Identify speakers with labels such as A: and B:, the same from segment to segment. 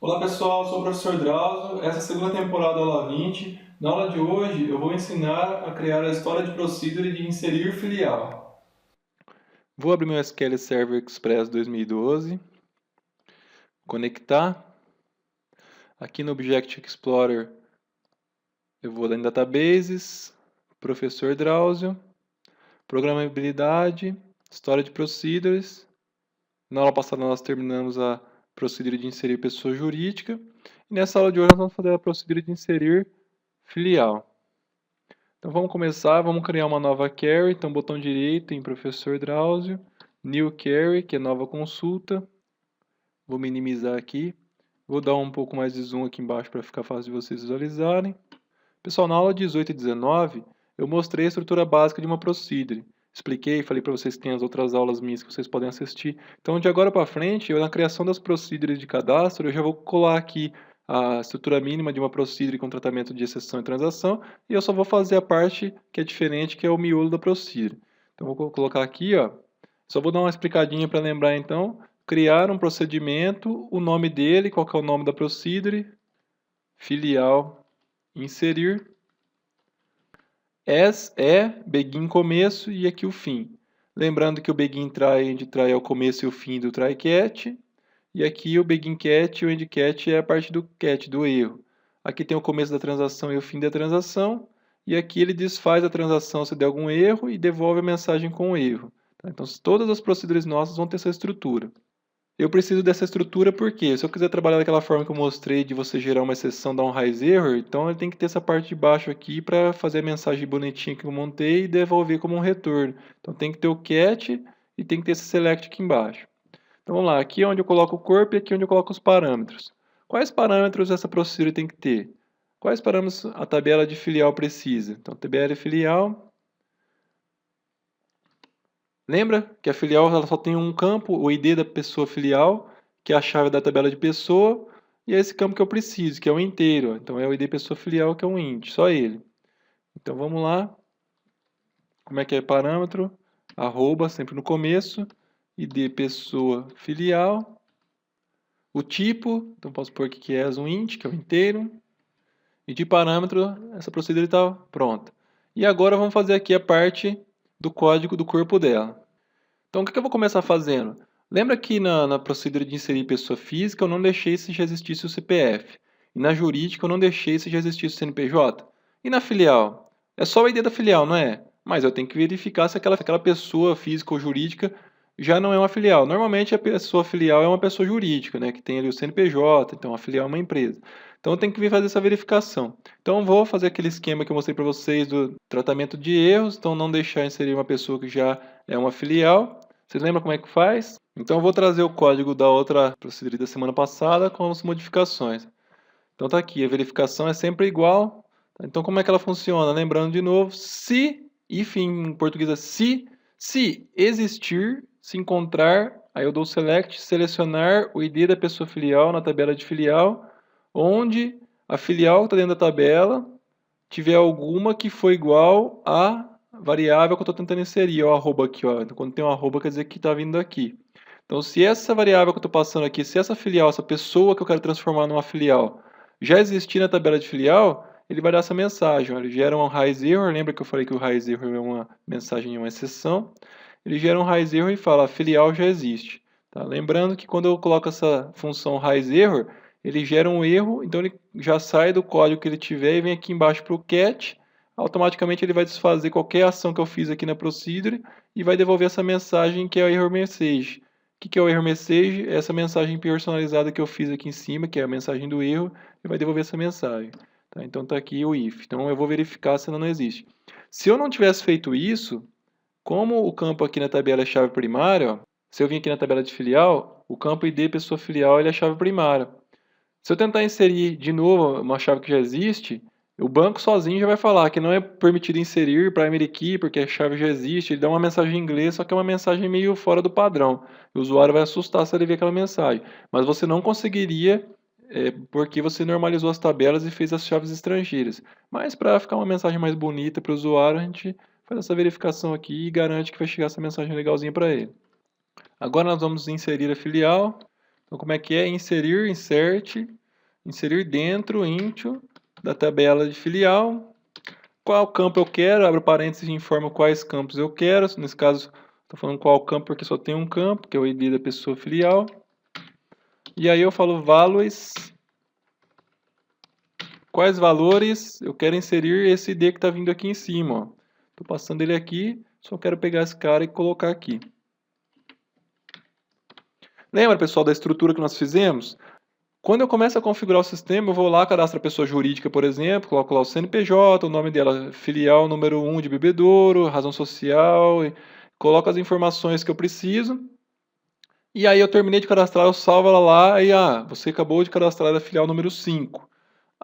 A: Olá pessoal, sou o professor Drauzio. Essa é a segunda temporada da aula 20. Na aula de hoje eu vou ensinar a criar a história de procedure de inserir filial.
B: Vou abrir meu SQL Server Express 2012, conectar. Aqui no Object Explorer eu vou lá em Databases, Professor Drauzio, Programabilidade, História de Procedures. Na aula passada nós terminamos a procedure de inserir pessoa jurídica. E nessa aula de hoje nós vamos fazer a procedure de inserir filial. Então vamos começar, vamos criar uma nova query. Então botão direito em Professor Drauzio, New Query, que é nova consulta. Vou minimizar aqui. Vou dar um pouco mais de zoom aqui embaixo para ficar fácil de vocês visualizarem. Pessoal, na aula 18 e 19, eu mostrei a estrutura básica de uma procedure. Expliquei, falei para vocês que tem as outras aulas minhas que vocês podem assistir. Então, de agora para frente, na criação das procedures de cadastro, eu já vou colar aqui a estrutura mínima de uma procedure com tratamento de exceção e transação, e eu só vou fazer a parte que é diferente, que é o miolo da procedure. Então, vou colocar aqui, ó. Só vou dar uma explicadinha para lembrar, então. Criar um procedimento, o nome dele, qual que é o nome da procedure, filial, inserir. As é begin começo e aqui o fim. Lembrando que o begin try e end try é o começo e o fim do try catch. E aqui o begin catch e o end catch é a parte do catch, do erro. Aqui tem o começo da transação e o fim da transação. E aqui ele desfaz a transação se der algum erro e devolve a mensagem com o erro. Então todas as procedures nossas vão ter essa estrutura. Eu preciso dessa estrutura porque, se eu quiser trabalhar daquela forma que eu mostrei, de você gerar uma exceção, dar um raise error, então ele tem que ter essa parte de baixo aqui para fazer a mensagem bonitinha que eu montei e devolver como um retorno. Então tem que ter o catch e tem que ter esse select aqui embaixo. Então vamos lá, aqui é onde eu coloco o corpo e aqui é onde eu coloco os parâmetros. Quais parâmetros essa procedure tem que ter? Quais parâmetros a tabela de filial precisa? Então, tabela filial. Lembra que a filial ela só tem um campo, o ID da pessoa filial, que é a chave da tabela de pessoa, e é esse campo que eu preciso, que é o inteiro. Então é o ID pessoa filial, que é um int, só ele. Então vamos lá. Como é que é parâmetro? Arroba, sempre no começo. ID pessoa filial. O tipo, então posso pôr aqui que é um int, que é o inteiro. E de parâmetro, essa procedura está pronta. E agora vamos fazer aqui a parte do código do corpo dela. Então, o que eu vou começar fazendo? Lembra que na procedura de inserir pessoa física, eu não deixei se já existisse o CPF. E na jurídica, eu não deixei se já existisse o CNPJ. E na filial? É só o ID da filial, não é? Mas eu tenho que verificar se aquela pessoa física ou jurídica já não é uma filial. Normalmente, a pessoa filial é uma pessoa jurídica, né? Que tem ali o CNPJ, então a filial é uma empresa. Então, eu tenho que vir fazer essa verificação. Então, eu vou fazer aquele esquema que eu mostrei para vocês do tratamento de erros. Então, não deixar inserir uma pessoa que já é uma filial. Vocês lembram como é que faz? Então eu vou trazer o código da outra procedura da semana passada com as modificações. Então tá aqui, a verificação é sempre igual. Então como é que ela funciona? Lembrando de novo, se, if em português é se existir, se encontrar, aí eu dou select, selecionar o ID da pessoa filial na tabela de filial, onde a filial que está dentro da tabela tiver alguma que for igual a variável que eu estou tentando inserir, ó, arroba aqui, ó. Então, quando tem um arroba, quer dizer que está vindo aqui. Então, se essa variável que eu estou passando aqui, se essa filial, essa pessoa que eu quero transformar numa filial, já existir na tabela de filial, ele vai dar essa mensagem. Ó, ele gera um raise error, lembra que eu falei que o raise error é uma mensagem, uma exceção? Ele gera um raise error e fala, a filial já existe. Tá? Lembrando que quando eu coloco essa função raise error, ele gera um erro, então ele já sai do código que ele tiver e vem aqui embaixo para o catch, automaticamente ele vai desfazer qualquer ação que eu fiz aqui na procedure e vai devolver essa mensagem que é o error message. O que é o error message? É essa mensagem personalizada que eu fiz aqui em cima, que é a mensagem do erro, e vai devolver essa mensagem. Tá? Então está aqui o if. Então eu vou verificar se ela não existe. Se eu não tivesse feito isso, como o campo aqui na tabela é chave primária, ó, se eu vim aqui na tabela de filial, o campo ID pessoa filial ele é chave primária. Se eu tentar inserir de novo uma chave que já existe, o banco sozinho já vai falar que não é permitido inserir primary key porque a chave já existe. Ele dá uma mensagem em inglês, só que é uma mensagem meio fora do padrão. O usuário vai assustar se ele ver aquela mensagem. Mas você não conseguiria porque você normalizou as tabelas e fez as chaves estrangeiras. Mas para ficar uma mensagem mais bonita para o usuário, a gente faz essa verificação aqui e garante que vai chegar essa mensagem legalzinha para ele. Agora nós vamos inserir a filial. Então, como é que é? Inserir, insert, inserir dentro, into, da tabela de filial. Qual campo eu quero? Abro parênteses e informo quais campos eu quero. Nesse caso, estou falando qual campo porque só tem um campo, que é o ID da pessoa filial. E aí eu falo values. Quais valores eu quero inserir esse ID que está vindo aqui em cima. Estou passando ele aqui, só quero pegar esse cara e colocar aqui. Lembra, pessoal, da estrutura que nós fizemos? Quando eu começo a configurar o sistema, eu vou lá, cadastro a pessoa jurídica, por exemplo, coloco lá o CNPJ, o nome dela, filial número 1 de Bebedouro, razão social, e coloco as informações que eu preciso. E aí eu terminei de cadastrar, eu salvo ela lá e você acabou de cadastrar a filial número 5.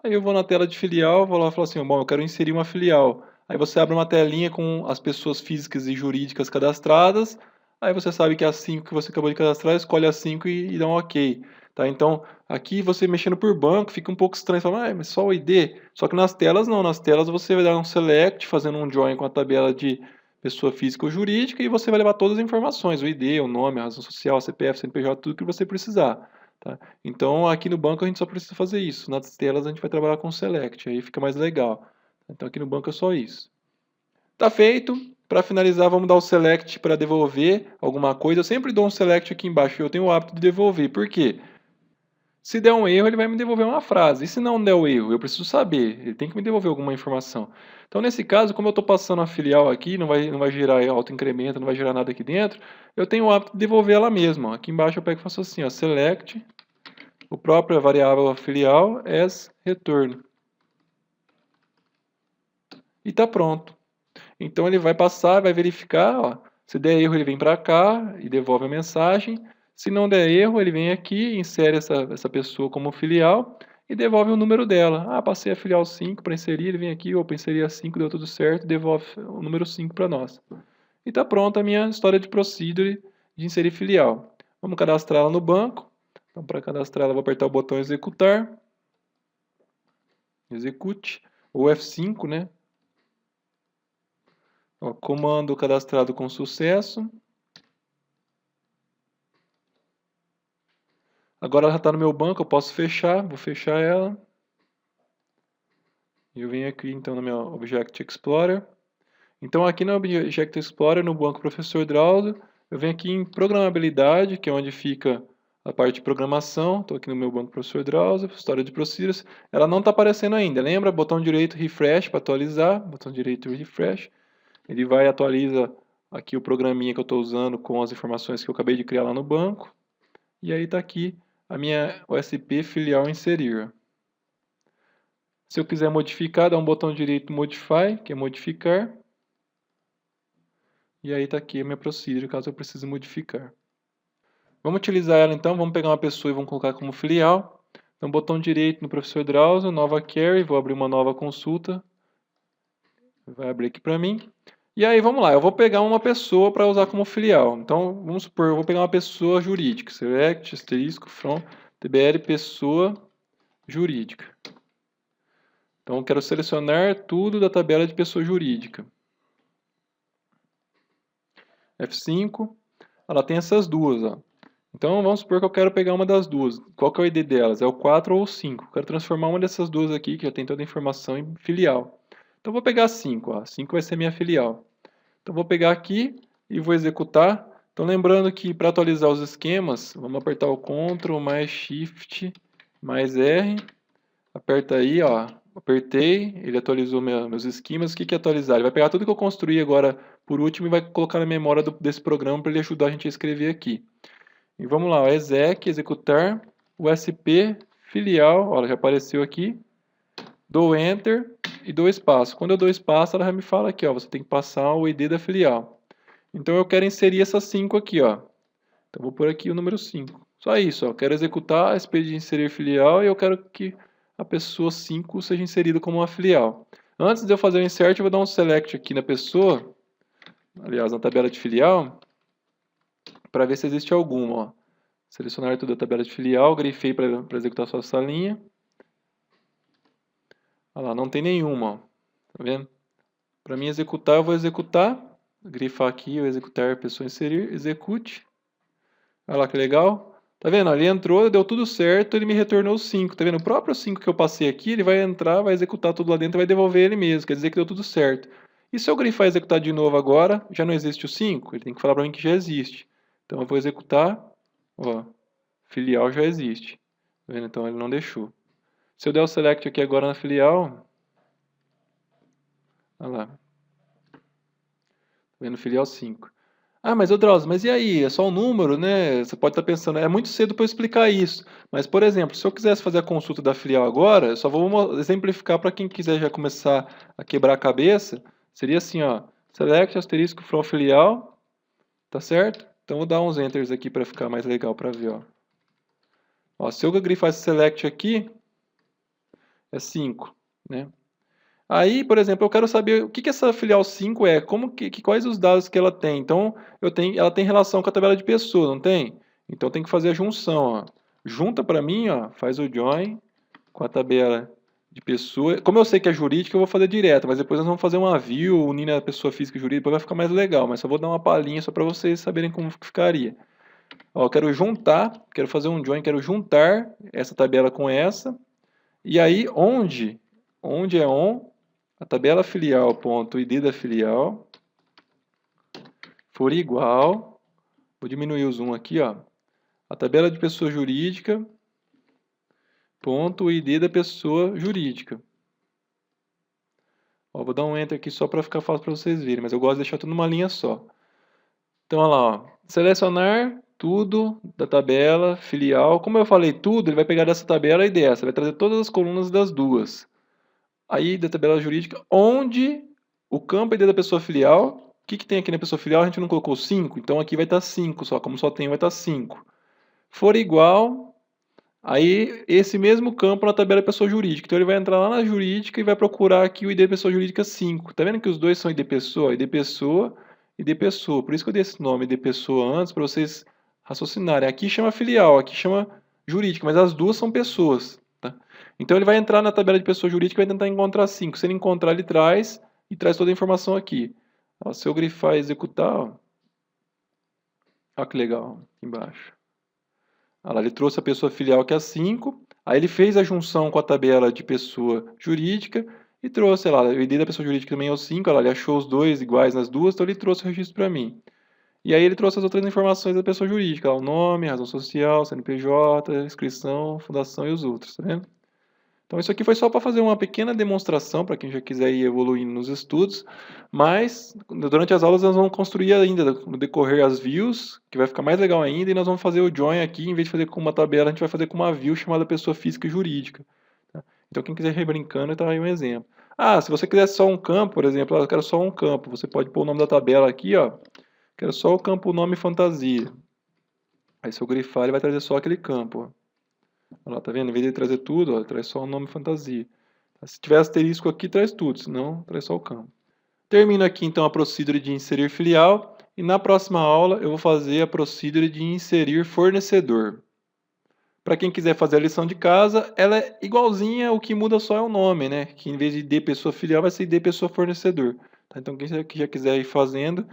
B: Aí eu vou na tela de filial, vou lá e falo assim, bom, eu quero inserir uma filial. Aí você abre uma telinha com as pessoas físicas e jurídicas cadastradas. Aí você sabe que é as 5 que você acabou de cadastrar, escolhe as 5 e dá um OK. Tá? Então, aqui você mexendo por banco, fica um pouco estranho. Você fala, mas só o ID? Só que nas telas não. Nas telas você vai dar um select, fazendo um join com a tabela de pessoa física ou jurídica, e você vai levar todas as informações, o ID, o nome, a razão social, CPF, CNPJ, tudo que você precisar. Tá? Então, aqui no banco a gente só precisa fazer isso. Nas telas a gente vai trabalhar com select, aí fica mais legal. Então, aqui no banco é só isso. Tá feito. Para finalizar, vamos dar o select para devolver alguma coisa. Eu sempre dou um select aqui embaixo. Eu tenho o hábito de devolver. Por quê? Se der um erro, ele vai me devolver uma frase. E se não der o erro, eu preciso saber. Ele tem que me devolver alguma informação. Então, nesse caso, como eu estou passando a filial aqui, não vai gerar autoincremento, não vai gerar nada aqui dentro, eu tenho o hábito de devolver ela mesma. Aqui embaixo eu pego e faço assim, ó, select, o próprio variável filial as return. E está pronto. Então ele vai passar, vai verificar, ó, se der erro ele vem para cá e devolve a mensagem. Se não der erro, ele vem aqui, insere essa pessoa como filial e devolve o número dela. Passei a filial 5 para inserir, ele vem aqui, opa, inseri a 5, deu tudo certo, devolve o número 5 para nós. E está pronta a minha história de procedure de inserir filial. Vamos cadastrá-la no banco. Então, para cadastrá-la, vou apertar o botão executar. Execute, ou F5, né? Ó, comando cadastrado com sucesso. Agora ela já está no meu banco, eu posso fechar, vou fechar ela. E eu venho aqui então no meu Object Explorer. Então aqui no Object Explorer, no banco Professor Drauzio, eu venho aqui em programabilidade, que é onde fica a parte de programação. Estou aqui no meu banco Professor Drauzio, história de procedures. Ela não está aparecendo ainda, lembra? Botão direito refresh para atualizar, botão direito refresh. Ele vai e atualiza aqui o programinha que eu estou usando com as informações que eu acabei de criar lá no banco. E aí está aqui a minha OSP filial inserir. Se eu quiser modificar, dá um botão direito Modify, que é modificar. E aí está aqui a minha procedure, caso eu precise modificar. Vamos utilizar ela então, vamos pegar uma pessoa e vamos colocar como filial. Então, botão direito no Professor Drauzio, nova query, vou abrir uma nova consulta. Vai abrir aqui para mim. E aí, vamos lá, eu vou pegar uma pessoa para usar como filial. Então, vamos supor, eu vou pegar uma pessoa jurídica. Select, asterisco, from, tbr, pessoa jurídica. Então, eu quero selecionar tudo da tabela de pessoa jurídica. F5, ela tem essas duas, ó. Então, vamos supor que eu quero pegar uma das duas. Qual que é o ID delas? É o 4 ou o 5. Eu quero transformar uma dessas duas aqui, que já tem toda a informação, em filial. Então, eu vou pegar a 5, ó. 5 vai ser minha filial. Então, vou pegar aqui e vou executar. Então, lembrando que para atualizar os esquemas, vamos apertar o Ctrl mais Shift mais R. Aperta aí, ó. Apertei, ele atualizou meus esquemas. O que é atualizar? Ele vai pegar tudo que eu construí agora por último e vai colocar na memória desse programa para ele ajudar a gente a escrever aqui. E vamos lá, ó, exec, executar, USP, filial, ó, já apareceu aqui. Dou Enter e dou espaço. Quando eu dou espaço, ela já me fala aqui, ó, você tem que passar o ID da filial. Então eu quero inserir essas 5 aqui, ó. Então vou pôr aqui o número 5. Só isso, ó. Quero executar a SP de inserir filial e eu quero que a pessoa 5 seja inserida como uma filial. Antes de eu fazer o insert, eu vou dar um select aqui na pessoa, aliás, na tabela de filial, para ver se existe alguma, ó. Selecionar tudo da tabela de filial, grifei para executar só essa linha. Olha lá, não tem nenhuma, ó. Tá vendo? Para mim executar, eu vou executar. Grifar aqui, eu executar, pessoa inserir, execute. Olha lá que legal. Tá vendo? Ele entrou, deu tudo certo, ele me retornou 5. Tá vendo? O próprio 5 que eu passei aqui, ele vai entrar, vai executar tudo lá dentro e vai devolver ele mesmo. Quer dizer que deu tudo certo. E se eu grifar e executar de novo agora, já não existe o 5? Ele tem que falar para mim que já existe. Então eu vou executar, ó, filial já existe. Tá vendo? Então ele não deixou. Se eu der o select aqui agora na filial, olha lá. Tá vendo? Filial 5. Ah, mas ô Drauzio, mas e aí? É só um número, né? Você pode estar pensando, é muito cedo para eu explicar isso. Mas, por exemplo, se eu quisesse fazer a consulta da filial agora, eu só vou exemplificar para quem quiser já começar a quebrar a cabeça. Seria assim, ó, select asterisco from filial, tá certo? Então vou dar uns enters aqui para ficar mais legal para ver, ó. Ó, se eu grifar esse select aqui, é 5, né? Aí, por exemplo, eu quero saber o que essa filial 5 é, quais os dados que ela tem. Então, ela tem relação com a tabela de pessoa, não tem? Então, tem que fazer a junção. Ó. Junta para mim, ó, faz o join com a tabela de pessoa. Como eu sei que é jurídica, eu vou fazer direto, mas depois nós vamos fazer uma view unindo a pessoa física e jurídica, depois vai ficar mais legal. Mas só vou dar uma palhinha só para vocês saberem como que ficaria. Ó, eu quero juntar, quero fazer um join, quero juntar essa tabela com essa. E aí, onde é on, a tabela filial ponto id da filial for igual, vou diminuir o zoom aqui, ó, a tabela de pessoa jurídica ponto id da pessoa jurídica. Ó, vou dar um enter aqui só para ficar fácil para vocês verem, mas eu gosto de deixar tudo numa linha só. Então, olha lá, ó, selecionar tudo da tabela filial. Como eu falei tudo, ele vai pegar dessa tabela e dessa, vai trazer todas as colunas das duas. Aí da tabela jurídica, onde o campo ID da pessoa filial, o que tem aqui na pessoa filial? A gente não colocou 5, então aqui vai estar 5 só, como só tem, vai estar 5. For igual, aí esse mesmo campo na tabela pessoa jurídica. Então ele vai entrar lá na jurídica e vai procurar aqui o ID pessoa jurídica 5. Tá vendo que os dois são ID pessoa, ID pessoa, ID pessoa. Por isso que eu dei esse nome ID pessoa antes, para vocês raciocinarem. Aqui chama filial, aqui chama jurídica, mas as duas são pessoas. Tá? Então ele vai entrar na tabela de pessoa jurídica e vai tentar encontrar 5. Se ele encontrar, ele traz e traz toda a informação aqui. Ó, se eu grifar e executar, ó, olha que legal, aqui embaixo. Olha lá, ele trouxe a pessoa filial que é 5, aí ele fez a junção com a tabela de pessoa jurídica e trouxe, sei lá, o ID da pessoa jurídica também é o 5, olha lá, ele achou os dois iguais nas duas, então ele trouxe o registro para mim. E aí ele trouxe as outras informações da pessoa jurídica, o nome, razão social, CNPJ, inscrição, fundação e os outros, tá vendo? Então isso aqui foi só para fazer uma pequena demonstração para quem já quiser ir evoluindo nos estudos, mas durante as aulas nós vamos construir ainda, no decorrer as views, que vai ficar mais legal ainda, e nós vamos fazer o join aqui, em vez de fazer com uma tabela, a gente vai fazer com uma view chamada pessoa física e jurídica. Tá? Então quem quiser ir brincando, está aí um exemplo. Ah, se você quiser só um campo, por exemplo, eu quero só um campo, você pode pôr o nome da tabela aqui, ó, quero só o campo nome fantasia. Aí se eu grifar, ele vai trazer só aquele campo, ó. Olha lá, tá vendo? Em vez de trazer tudo, ó, traz só o nome fantasia. Se tiver asterisco aqui, traz tudo, senão traz só o campo. Termino aqui então a procedure de inserir filial e na próxima aula eu vou fazer a procedure de inserir fornecedor. Para quem quiser fazer a lição de casa, ela é igualzinha, o que muda só é o nome, né? Que em vez de ID pessoa filial vai ser ID pessoa fornecedor. Tá? Então quem já quiser ir fazendo,